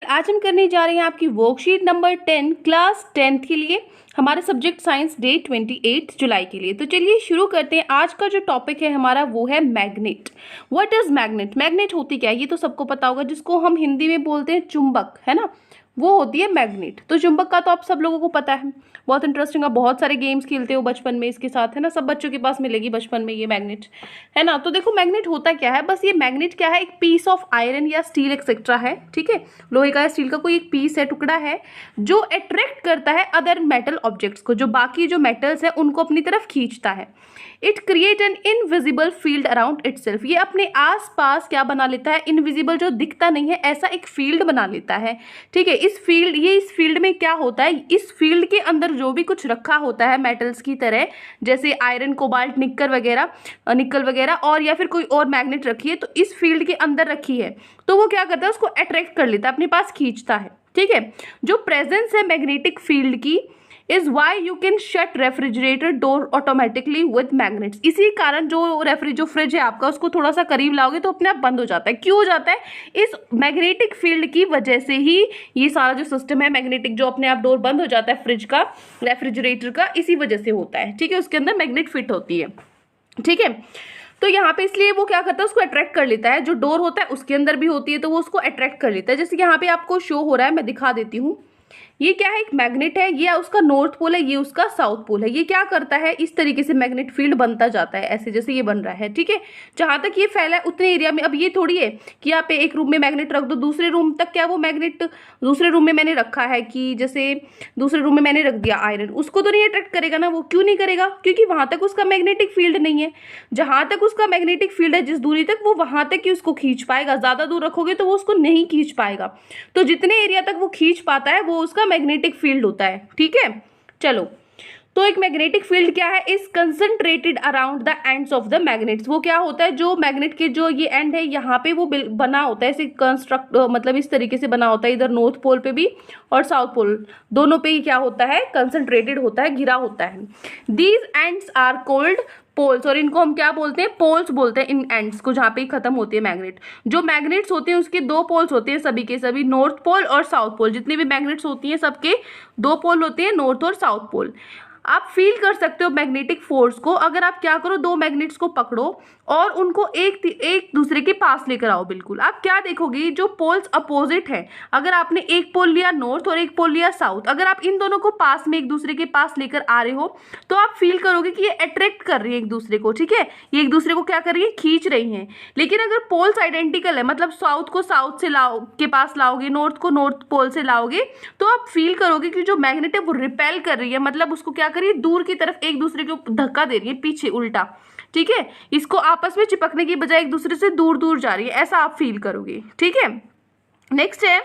आज हम करने जा रहे हैं आपकी वर्कशीट नंबर 10 क्लास 10th के लिए, हमारे सब्जेक्ट साइंस डे 28 जुलाई के लिए। तो चलिए शुरू करते हैं। आज का जो टॉपिक है हमारा वो है magnet. What is magnet? Magnet होती क्या है ये तो सबको पता होगा, जिसको हम हिंदी में बोलते हैं चुंबक, है ना, वो होती है मैग्नेट। तो चुंबक का तो आप सब लोगों को पता है, बहुत इंटरेस्टिंग है। बहुत सारे गेम्स खेलते हो बचपन में इसके साथ, है ना, सब बच्चों के पास मिलेगी बचपन में ये मैग्नेट, है ना। तो देखो मैग्नेट होता क्या है, बस ये मैग्नेट क्या है, एक पीस ऑफ आयरन या स्टील एक्सेट्रा है, ठीक है, लोहे का या स्टील का कोई एक पीस है, टुकड़ा है, जो अट्रैक्ट करता है अदर मेटल ऑब्जेक्ट्स को, जो बाकी जो मेटल्स है उनको अपनी तरफ खींचता है। It create an invisible field around itself. ये अपने आस पास क्या बना लेता है, इनविजिबल जो दिखता नहीं है ऐसा एक फील्ड बना लेता है, ठीक है। इस फील्ड में क्या होता है, इस फील्ड के अंदर जो भी कुछ रखा होता है मेटल्स की तरह, जैसे आयरन, कोबाल्ट, निक्ल वगैरह और या फिर कोई और मैग्नेट रखी है, तो इस फील्ड के अंदर रखी है, तो वो क्या करता है, उसको अट्रैक्ट कर लेता है, अपने पास खींचता है, ठीक है। जो प्रेजेंस है मैग्नेटिक फील्ड की is why you can shut refrigerator door automatically with magnets. इसी कारण जो फ्रिज है आपका, उसको थोड़ा सा करीब लाओगे तो अपने आप बंद हो जाता है। क्यों हो जाता है? इस मैग्नेटिक फील्ड की वजह से ही ये सारा जो सिस्टम है मैग्नेटिक, जो अपने आप डोर बंद हो जाता है फ्रिज का, रेफ्रिजरेटर का, इसी वजह से होता है, ठीक है। उसके अंदर मैग्नेट फिट होती है, ठीक है। तो यहाँ पे इसलिए वो क्या करता है, उसको अट्रैक्ट कर लेता है। जो डोर होता है उसके अंदर भी होती है, तो वो उसको अट्रैक्ट कर लेता है। जैसे यहाँ पे आपको शो हो रहा है, मैं दिखा देती हूँ। ये क्या है, एक मैग्नेट है, ये उसका नॉर्थ पोल है, ये उसका साउथ पोल है। ये क्या करता है, इस तरीके से मैग्नेट फील्ड बनता जाता है, ऐसे जैसे ये बन रहा है, ठीक है। जहां तक ये फैला है उतने एरिया में, अब ये थोड़ी है कि आप एक रूम में मैग्नेट रख दो, दूसरे रूम तक क्या वो मैग्नेट, दूसरे रूम में मैंने रखा है कि जैसे दूसरे रूम में मैंने रख दिया आयरन, उसको तो नहीं अट्रैक्ट करेगा ना। वो क्यों नहीं करेगा? क्योंकि वहां तक उसका मैग्नेटिक फील्ड नहीं है। जहां तक उसका मैग्नेटिक फील्ड है, जिस दूरी तक, वो वहां तक ही उसको खींच पाएगा। ज्यादा दूर रखोगे तो वो उसको नहीं खींच पाएगा। तो जितने एरिया तक वो खींच पाता है वो उसका मैग्नेटिक फील्ड होता है, ठीक है। चलो, तो एक मैग्नेटिक फील्ड क्या है, is concentrated around the ends of the magnets. वो क्या होता है, जो मैग्नेट के जो ये एंड है यहाँ पे वो बना होता है, ऐसे कंस्ट्रक्ट, मतलब इस तरीके से बना होता है, इधर नॉर्थ पोल पे भी और साउथ पोल दोनों पे ही क्या होता है, कंसंट्रेटेड होता है, घिरा होता है। These ends are called poles, और इनको हम क्या बोलते हैं, पोल्स बोलते हैं इन एंड्स को, जहाँ पे खत्म होती है मैग्नेट। जो मैग्नेट्स होते हैं उसके दो पोल्स होते हैं, सभी के सभी, नॉर्थ पोल और साउथ पोल। जितने भी मैग्नेट्स होती हैं सबके दो पोल होते हैं, नॉर्थ और साउथ पोल। आप फील कर सकते हो मैग्नेटिक फोर्स को, अगर आप क्या करो, दो मैग्नेट्स को पकड़ो और उनको एक दूसरे के पास लेकर आओ। बिल्कुल आप क्या देखोगे, जो पोल्स अपोजिट है, अगर आपने एक पोल लिया नॉर्थ और एक पोल लिया साउथ, अगर आप इन दोनों को पास में एक दूसरे के पास लेकर आ रहे हो तो आप फील करोगे कि ये अट्रैक्ट कर रही है एक दूसरे को, ठीक है। ये एक दूसरे को क्या कर रही है, खींच रही हैं। लेकिन अगर पोल्स आइडेंटिकल है, मतलब साउथ को साउथ से के पास लाओगे, नॉर्थ को नॉर्थ पोल से लाओगे, तो आप फील करोगे कि जो मैग्नेट है वो रिपेल कर रही है, मतलब उसको क्या कर रही है, दूर की तरफ एक दूसरे को धक्का दे रही है, पीछे उल्टा, ठीक है। इसको आपस में चिपकने की बजाय एक दूसरे से दूर दूर जा रही है, ऐसा आप फील करोगे, ठीक है। नेक्स्ट है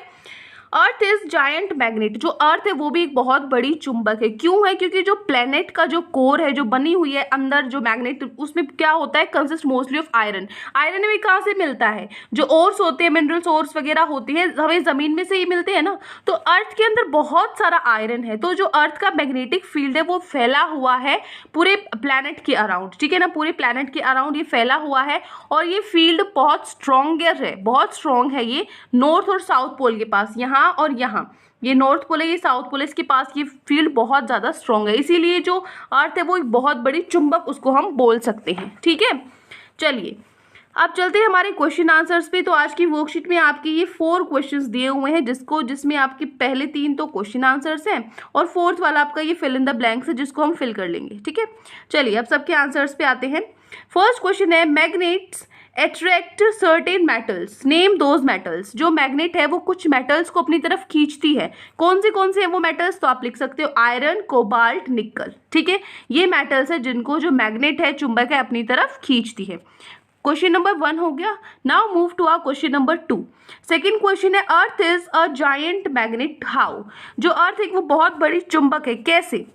अर्थ इज जायंट मैग्नेट। जो अर्थ है वो भी एक बहुत बड़ी चुंबक है। क्यों है? क्योंकि जो प्लेनेट का जो कोर है, जो बनी हुई है अंदर, जो मैग्नेट, उसमें क्या होता है, consist mostly of iron. Iron में कहाँ से मिलता है, जो ओर्स होते हैं, मिनरल सोर्स वगैरह होती है, हमें जमीन में से ही मिलते हैं ना। तो अर्थ के अंदर बहुत सारा आयरन है। तो जो अर्थ का मैग्नेटिक फील्ड है वो फैला हुआ है पूरे प्लैनेट के अराउंड, ठीक है ना, पूरे प्लैनेट के अराउंड ये फैला हुआ है। और ये फील्ड बहुत स्ट्रॉन्गर है, बहुत स्ट्रॉन्ग है ये, नॉर्थ और साउथ पोल के पास, यहाँ और यहाँ, ये नॉर्थ पोल है, ये साउथ पोल है, इसके पास ये फील्ड बहुत ज्यादा स्ट्रॉन्ग है। इसीलिए जो अर्थ है वो एक बहुत बड़ी चुंबक उसको हम बोल सकते हैं, ठीक है। चलिए अब चलते हैं हमारे क्वेश्चन आंसर्स पे। तो आज की वर्कशीट में आपके ये 4 क्वेश्चंस दिए हुए हैं, जिसमें आपके पहले 3 तो क्वेश्चन आंसर्स हैं और 4th वाला आपका ये फिल इन द ब्लैंक्स है, जिसको हम फिल कर लेंगे, ठीक है। चलिए अब सबके आंसर्स पे आते हैं। फर्स्ट क्वेश्चन है, magnets attract certain metals, name those metals. जो मैग्नेट है वो कुछ मेटल्स को अपनी तरफ खींचती है। कौन से हैं वो मेटल्स? तो आप लिख सकते हो आयरन, कोबाल्ट, निकल, ठीक है। ये मेटल्स है जिनको जो मैग्नेट है, चुंबक है, अपनी तरफ खींचती है। क्वेश्चन नंबर 1 हो गया। Now move to our question number 2। Second question है, earth is a giant magnet how. जो अर्थ है वो बहुत बड़ी चुंबक है, कैसे?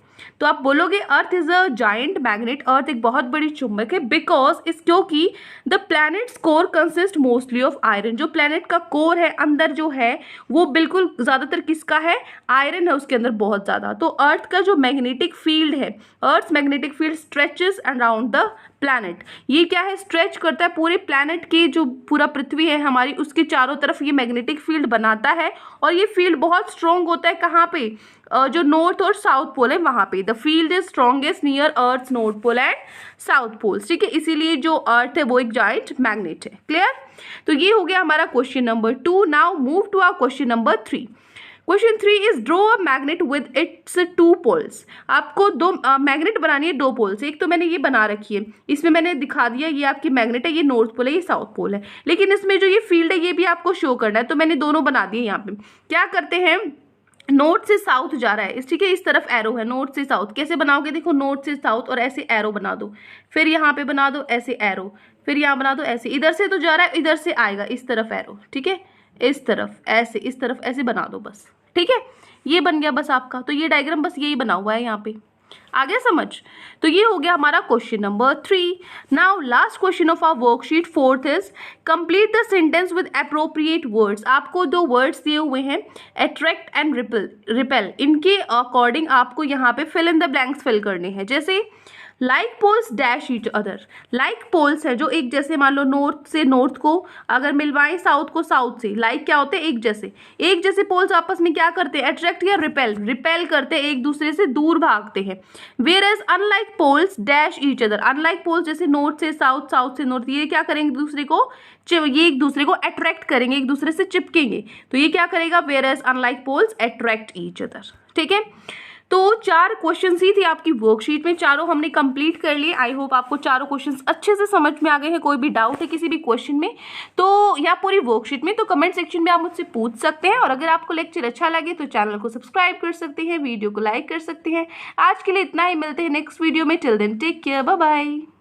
तो आप बोलोगे earth is a giant magnet, earth एक बहुत बड़ी चुंबक है, बिकॉज इस क्योंकि the planet's core consist mostly of iron, जो प्लैनेट का कोर है अंदर जो है वो बिल्कुल ज्यादातर किसका है, आयरन है उसके अंदर बहुत ज्यादा। तो अर्थ का जो मैग्नेटिक फील्ड है, earth magnetic field stretches around the planet, ये क्या है, स्ट्रेच करता है पूरे प्लैनेट की, जो पूरा पृथ्वी है हमारी उसके चारों तरफ ये मैग्नेटिक फील्ड बनाता है, और ये फील्ड बहुत स्ट्रॉन्ग होता है कहाँ पे, जो नॉर्थ और साउथ पोल है वहां पे। The field is strongest near earth north pole and south poles, ठीक है, इसीलिए जो अर्थ है वो एक जाइंट मैग्नेट है। क्लियर? तो ये हो गया हमारा question number 2। Now move to our question number 3। Question 3 is draw a magnet with its 2 poles. आपको दो मैग्नेट बनानी है 2 पोल से। एक तो मैंने ये बना रखी है, इसमें मैंने दिखा दिया ये आपकी मैग्नेट है, ये नॉर्थ पोल है, ये साउथ पोल है, लेकिन इसमें जो ये फील्ड है ये भी आपको शो करना है, तो मैंने दोनों बना दिए। यहाँ पे क्या करते हैं, नॉर्थ से साउथ जा रहा है, ठीक है, इस तरफ एरो है, नॉर्थ से साउथ कैसे बनाओगे, देखो नॉर्थ से साउथ और ऐसे एरो बना दो, फिर यहाँ पे बना दो ऐसे एरो, फिर यहाँ बना दो ऐसे, इधर से तो जा रहा है इधर से आएगा इस तरफ एरो, ठीक है, इस तरफ ऐसे, इस तरफ ऐसे बना दो बस, ठीक है, ये बन गया बस आपका। तो ये डायग्राम बस यही बना हुआ है यहाँ पे, आ गया समझ? तो ये हो गया हमारा question number 3। Now last question of our worksheet 4th is complete the sentence with appropriate words. आपको 2 वर्ड्स दिए हुए हैं, अट्रैक्ट एंड रिपेल, इनके अकॉर्डिंग आपको यहाँ पे fill in the blanks fill करने हैं। जैसे like poles dash each other, like poles है जो एक जैसे, मान लो नॉर्थ से नॉर्थ को अगर मिलवाएं साउथ को साउथ से, लाइक क्या होते हैं, एक जैसे पोल्स आपस में क्या करते हैं, अट्रैक्ट या रिपेल करते हैं, एक दूसरे से दूर भागते हैं। Whereas unlike poles dash each other, unlike poles जैसे नॉर्थ से साउथ, साउथ से नॉर्थ, ये क्या करेंगे दूसरे को, ये एक दूसरे को अट्रैक्ट करेंगे, एक दूसरे से चिपकेंगे, तो ये क्या करेगा, whereas unlike poles attract each other. ठीक है, तो 4 क्वेश्चन ही थी आपकी वर्कशीट में, चारों हमने कंप्लीट कर लिए। आई होप आपको चारों क्वेश्चंस अच्छे से समझ में आ गए हैं। कोई भी डाउट है किसी भी क्वेश्चन में तो या पूरी वर्कशीट में, तो कमेंट सेक्शन में आप मुझसे पूछ सकते हैं। और अगर आपको लेक्चर अच्छा लगे तो चैनल को सब्सक्राइब कर सकते हैं, वीडियो को लाइक कर सकते हैं। आज के लिए इतना ही, मिलते हैं नेक्स्ट वीडियो में। Till then take care, bye bye.